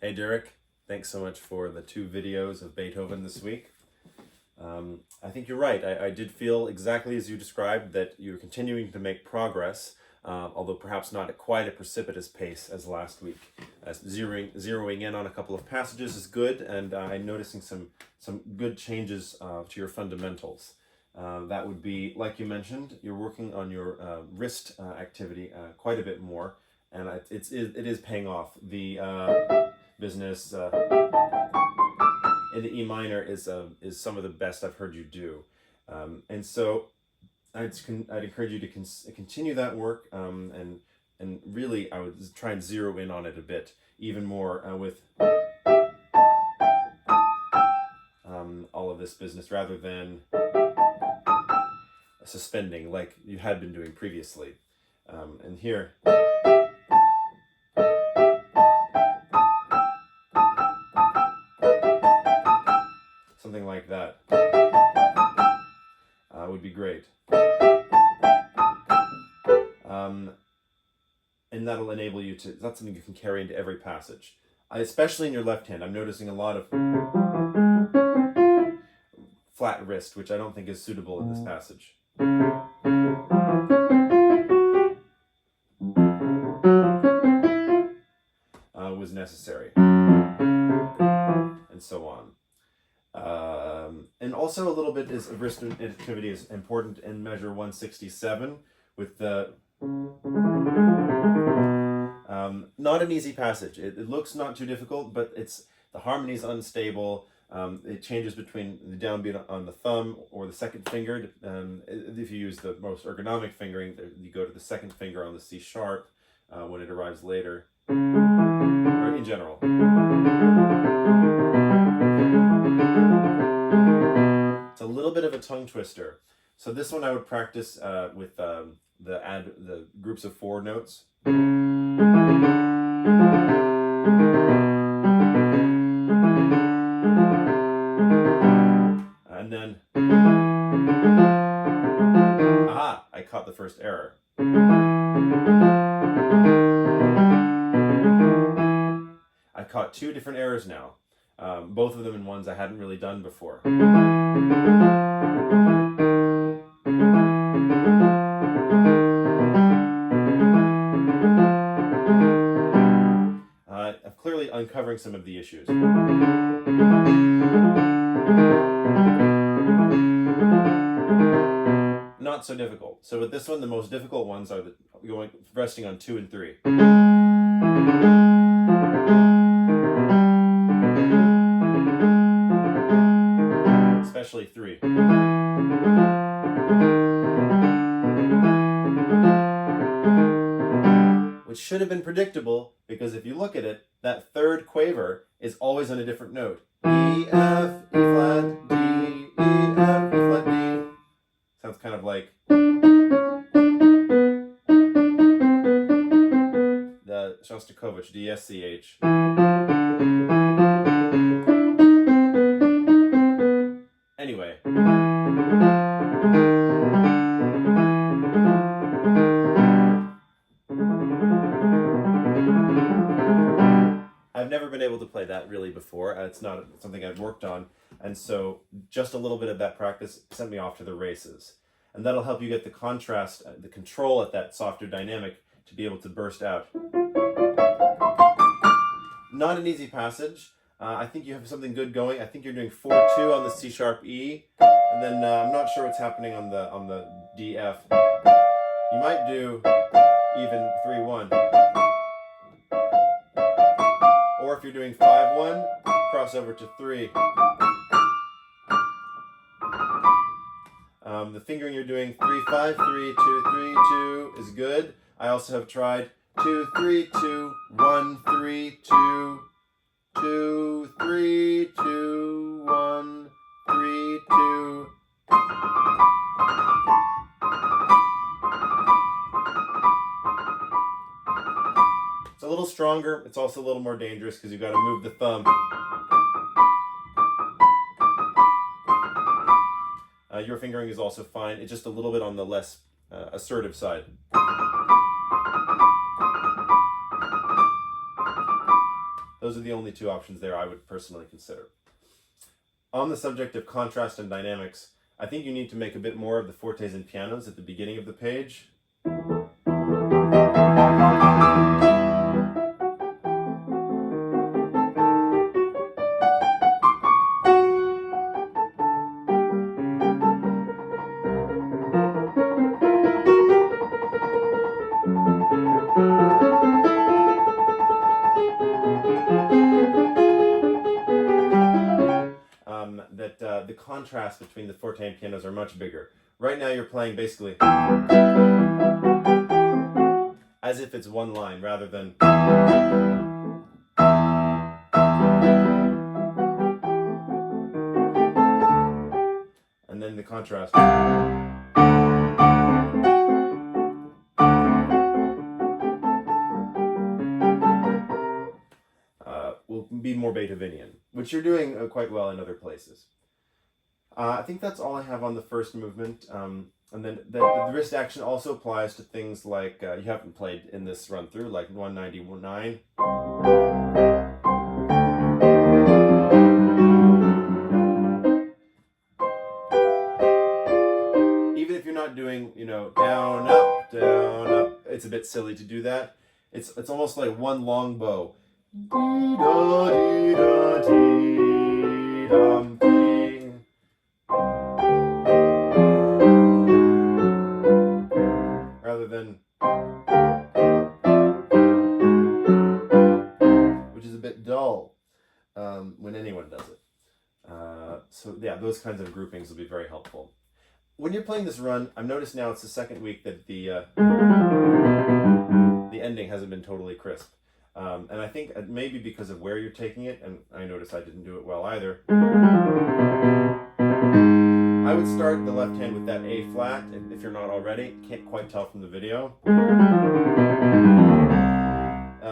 Hey Derek, thanks so much for the 2 videos of Beethoven this week. I think you're right. I did feel exactly as you described that you're continuing to make progress, although perhaps not at quite a precipitous pace as last week. Zeroing in on a couple of passages is good, and I'm noticing some good changes to your fundamentals. That would be, like you mentioned, you're working on your wrist activity quite a bit more, and it is paying off. The business in the E minor is some of the best I've heard you do, and so I'd encourage you to continue that work, and really I would try and zero in on it a bit even more with all of this business rather than suspending like you had been doing previously, and here. Something like that would be great. And that'll enable you to, that's something you can carry into every passage. Especially in your left hand, I'm noticing a lot of flat wrist, which I don't think is suitable in this passage. Was necessary. And so on. And also a little bit of wrist activity is important in measure 167 with the not an easy passage. It looks not too difficult, but the harmony is unstable. It changes between the downbeat on the thumb or the second finger. If you use the most ergonomic fingering, you go to the second finger on the C sharp when it arrives later, or in general. It's a little bit of a tongue twister. So this one I would practice with the groups of 4 notes. And then, aha, I caught the first error. I caught 2 different errors now. Both of them in ones I hadn't really done before. I'm clearly uncovering some of the issues. Not so difficult. So with this one, the most difficult ones are resting on 2 and 3. Especially 3. Which should have been predictable, because if you look at it, that third quaver is always on a different note. E, F, E flat, D, E, F, E flat, D. Sounds kind of like the Shostakovich, D, S, C, H. Anyway. I've never been able to play that really before. It's not something I've worked on. And so just a little bit of that practice sent me off to the races. And that'll help you get the contrast, the control at that softer dynamic to be able to burst out. Not an easy passage. I think you have something good going. I think you're doing 4-2 on the C sharp E, and then I'm not sure what's happening on the D F. You might do even 3-1, or if you're doing 5-1, cross over to 3. The fingering you're doing 3-5, 3-2, 3-2 is good. I also have tried 2-3-2, 1-3-2. 2, 3, 2, 1, 3, 2. It's a little stronger. It's also a little more dangerous because you've got to move the thumb. Your fingering is also fine. It's just a little bit on the less assertive side. Those are the only two options there I would personally consider. On the subject of contrast and dynamics, I think you need to make a bit more of the fortes and pianos at the beginning of the page. The contrast between the forte and pianos are much bigger. Right now you're playing basically as if it's one line rather than and then the contrast will be more Beethovenian, which you're doing quite well in other places. I think that's all I have on the first movement. And then the wrist action also applies to things like you haven't played in this run through, like 199. Even if you're not doing, down, up, it's a bit silly to do that. It's almost like one long bow. Rather than, which is a bit dull when anyone does it. So yeah, those kinds of groupings will be very helpful. When you're playing this run, I've noticed now it's the second week that the ending hasn't been totally crisp. And I think maybe because of where you're taking it, and I noticed I didn't do it well either. I would start the left hand with that A flat, if you're not already. Can't quite tell from the video.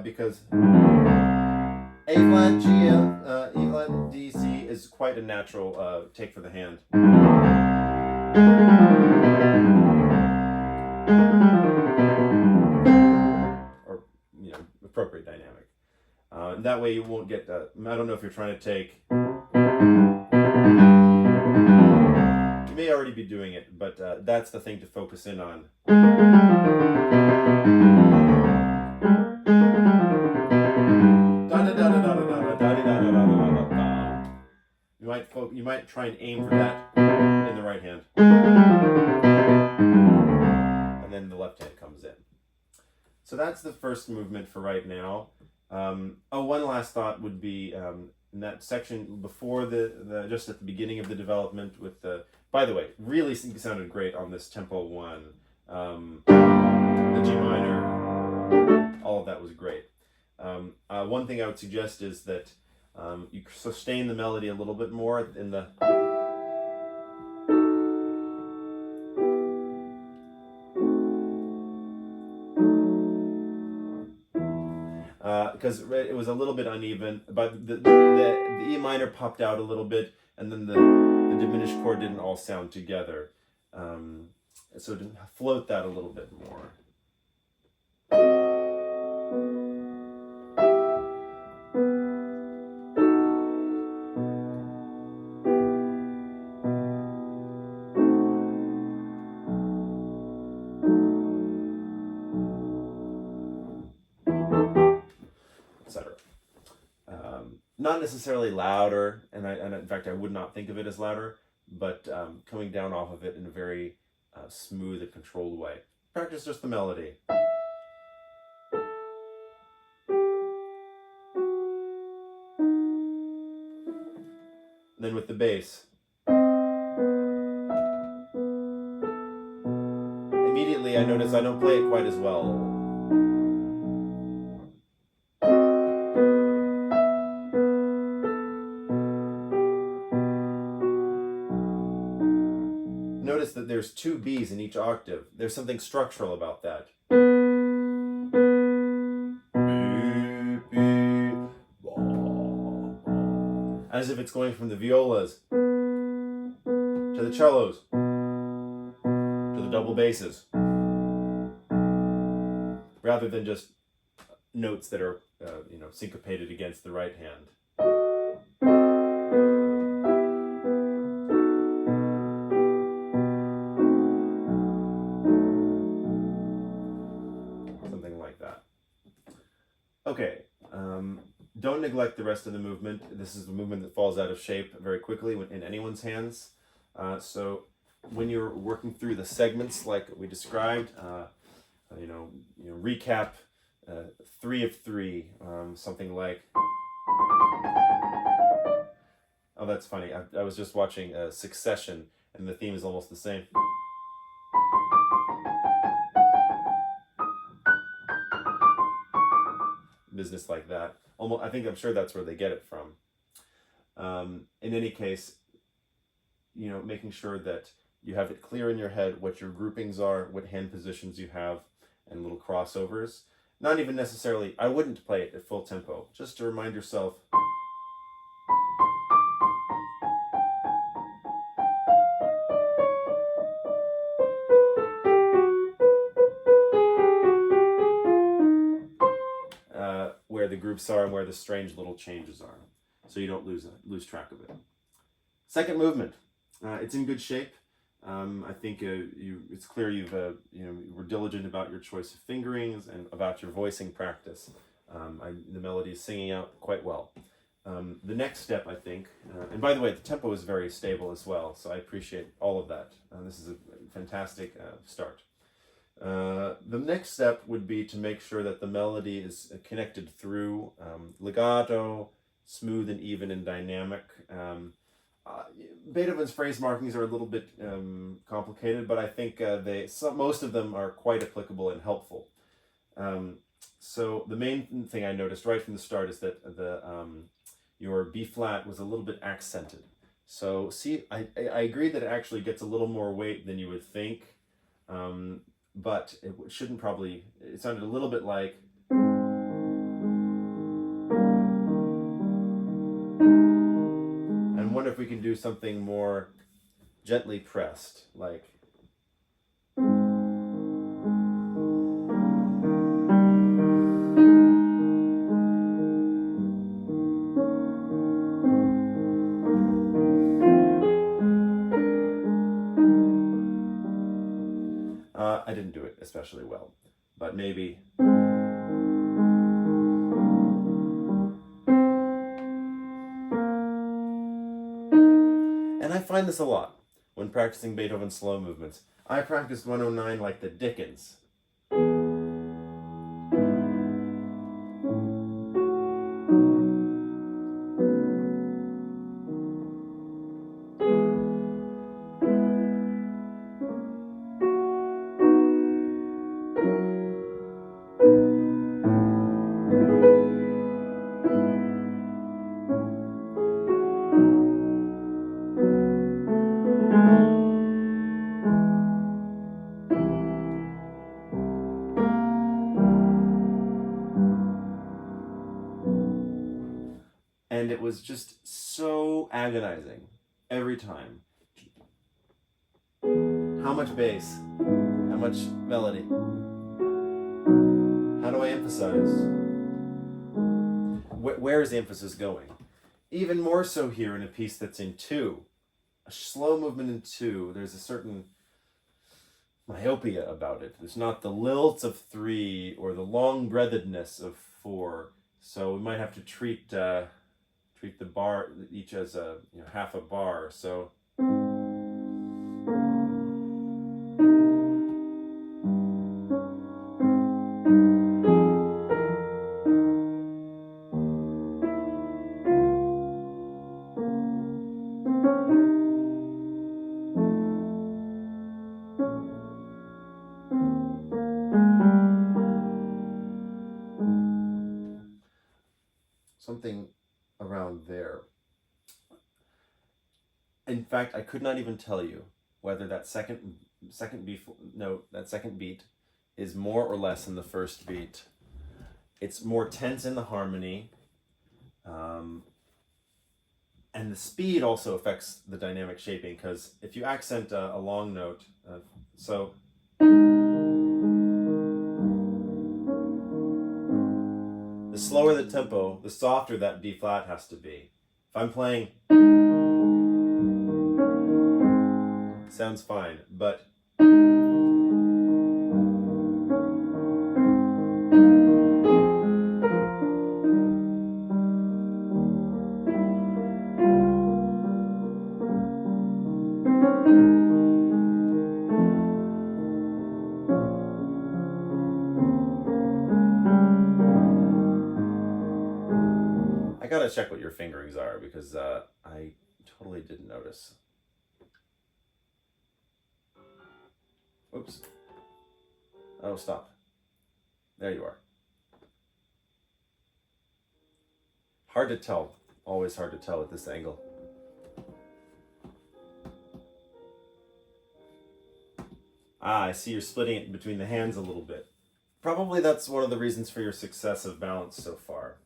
Because A flat, G, E flat, D, C is quite a natural take for the hand. Or, appropriate dynamic. That way you won't get, I don't know if you're trying to take, you may already be doing it, but that's the thing to focus in on. You might try and aim for that in the right hand. And then the left hand comes in. So that's the first movement for right now. One last thought would be in that section before the just at the beginning of the development with the, by the way, really sounded great on this tempo one. The G minor, all of that was great. One thing I would suggest is that you sustain the melody a little bit more in the because it was a little bit uneven, but the E minor popped out a little bit, and then the diminished chord didn't all sound together. So to float that a little bit more. Etc. Not necessarily louder, and in fact I would not think of it as louder, but coming down off of it in a very smooth and controlled way. Practice just the melody. Then with the bass. Immediately I notice I don't play it quite as well. Notice that there's two B's in each octave. There's something structural about that. As if it's going from the violas to the cellos to the double basses, rather than just notes that are syncopated against the right hand. Something like that. Okay, don't neglect the rest of the movement. This is the movement that falls out of shape very quickly in anyone's hands. So when you're working through the segments like we described, recap 3 of 3, something like. Oh, that's funny. I was just watching Succession, and the theme is almost the same. Business like that. I'm sure that's where they get it from. In any case, making sure that you have it clear in your head what your groupings are, what hand positions you have, and little crossovers. Not even necessarily, I wouldn't play it at full tempo, just to remind yourself. Where the groups are and where the strange little changes are, so you don't lose track of it. Second movement, it's in good shape. I think it's clear you were diligent about your choice of fingerings and about your voicing practice. The melody is singing out quite well. The next step, I think, and by the way, the tempo is very stable as well, so I appreciate all of that. This is a fantastic start. The next step would be to make sure that the melody is connected through legato, smooth and even and dynamic. Beethoven's phrase markings are a little bit complicated, but I think most of them are quite applicable and helpful. So the main thing I noticed right from the start is that your B flat was a little bit accented. So see, I agree that it actually gets a little more weight than you would think. But it shouldn't probably, it sounded a little bit like. And wonder if we can do something more gently pressed, like. I didn't do it especially well, but maybe. And I find this a lot when practicing Beethoven's slow movements. I practiced 109 like the Dickens. And it was just so agonizing every time. How much bass? How much melody? How do I emphasize? Where is the emphasis going? Even more so here in a piece that's in 2. A slow movement in 2, there's a certain myopia about it. There's not the lilt of 3 or the long breathedness of 4. So we might have to treat the bar each as a half a bar. So something around there. In fact, I could not even tell you whether that second beat is more or less than the first beat. It's more tense in the harmony, and the speed also affects the dynamic shaping, because if you accent a long note, so The slower the tempo, the softer that D flat has to be. If I'm playing, it sounds fine, but I gotta check what your fingerings are because I totally didn't notice. Oops. Oh, stop. There you are. Hard to tell. Always hard to tell at this angle. Ah, I see you're splitting it between the hands a little bit. Probably that's one of the reasons for your success of balance so far.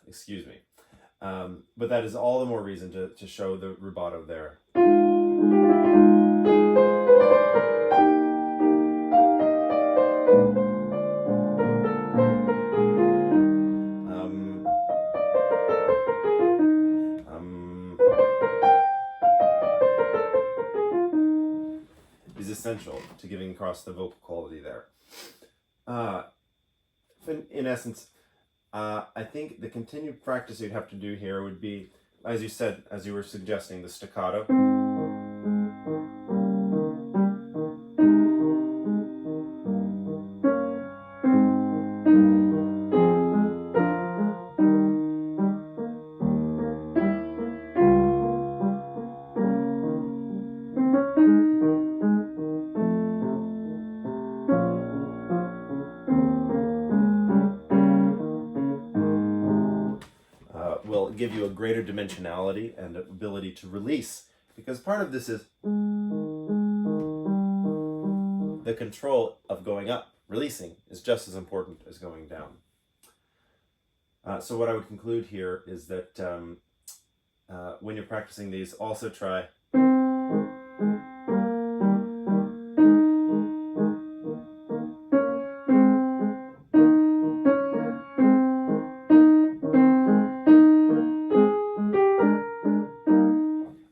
Excuse me. But that is all the more reason to show the rubato there. Is essential to giving across the vocal quality there. In essence, I think the continued practice you'd have to do here would be, as you said, as you were suggesting, the staccato. Will give you a greater dimensionality and ability to release, because part of this is the control of going up. Releasing is just as important as going down. So what I would conclude here is that when you're practicing these, also try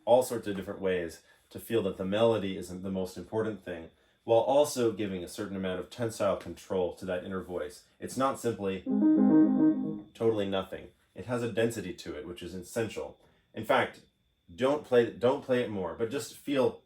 all sorts of different ways to feel that the melody isn't the most important thing, while also giving a certain amount of tensile control to that inner voice. It's not simply totally nothing. It has a density to it, which is essential. In fact, don't play it more, but just feel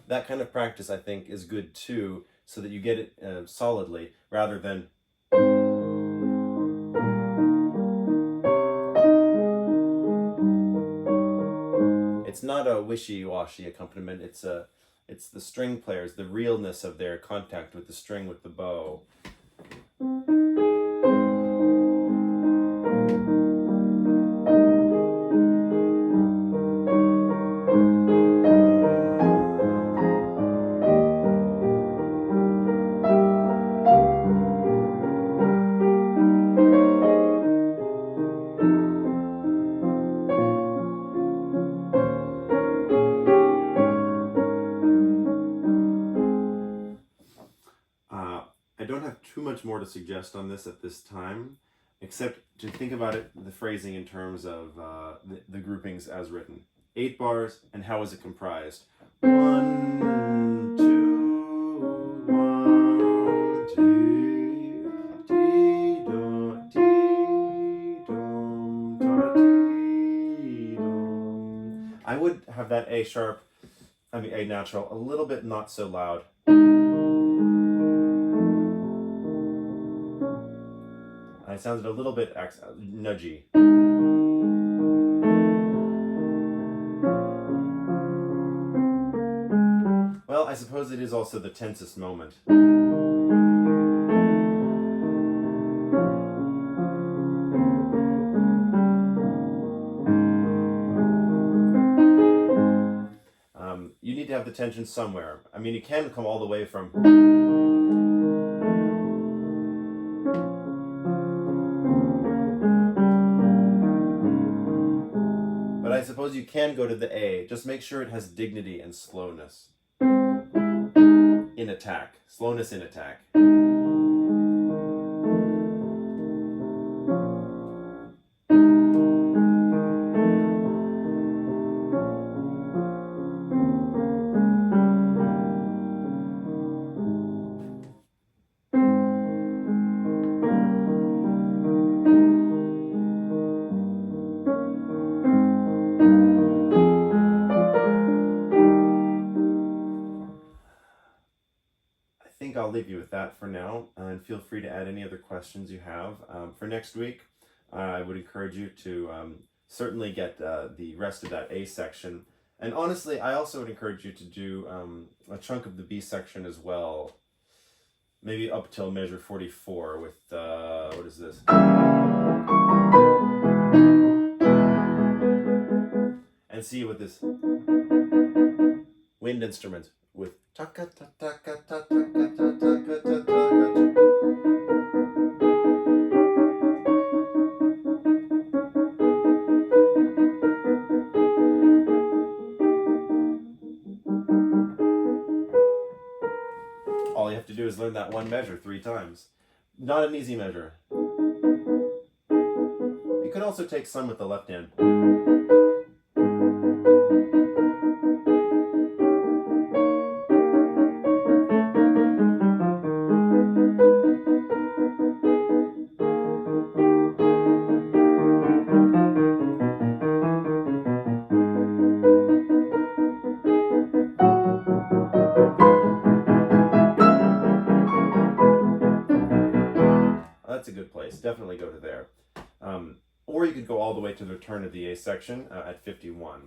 that kind of practice, I think, is good too, so that you get it solidly, rather than it's not a wishy-washy accompaniment. It's the string players, the realness of their contact with the string with the bow. don't have too much more to suggest on this at this time, except to think about it, the phrasing in terms of the groupings as written. 8 bars, and how is it comprised? 1, 2, 1, 2, dee, do, dee, dum, da, dee, dum. I would have that A sharp, A natural, a little bit not so loud. It sounded a little bit nudgy. Well, I suppose it is also the tensest moment. You need to have the tension somewhere. I mean, you can come all the way from... But I suppose you can go to the A. Just make sure it has dignity and slowness. In attack. Slowness in attack. I'll leave you with that for now, and feel free to add any other questions you have. For next week, I would encourage you to certainly get the rest of that A section, and honestly, I also would encourage you to do a chunk of the B section as well, maybe up till measure 44 with, what is this? And see what this wind instrument with taka ta taka ta taka ta taka ta taka. All you have to do is learn that one measure 3 times. Not an easy measure. You can also take some with the left hand. That's a good place. Definitely go to there. Or you could go all the way to the return of the A section at 51.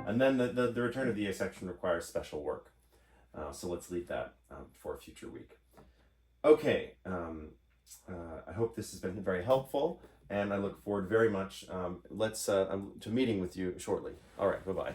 And then the return of the A section requires special work. So let's leave that for a future week. Okay, I hope this has been very helpful, and I look forward very much to meeting with you shortly. All right, bye-bye.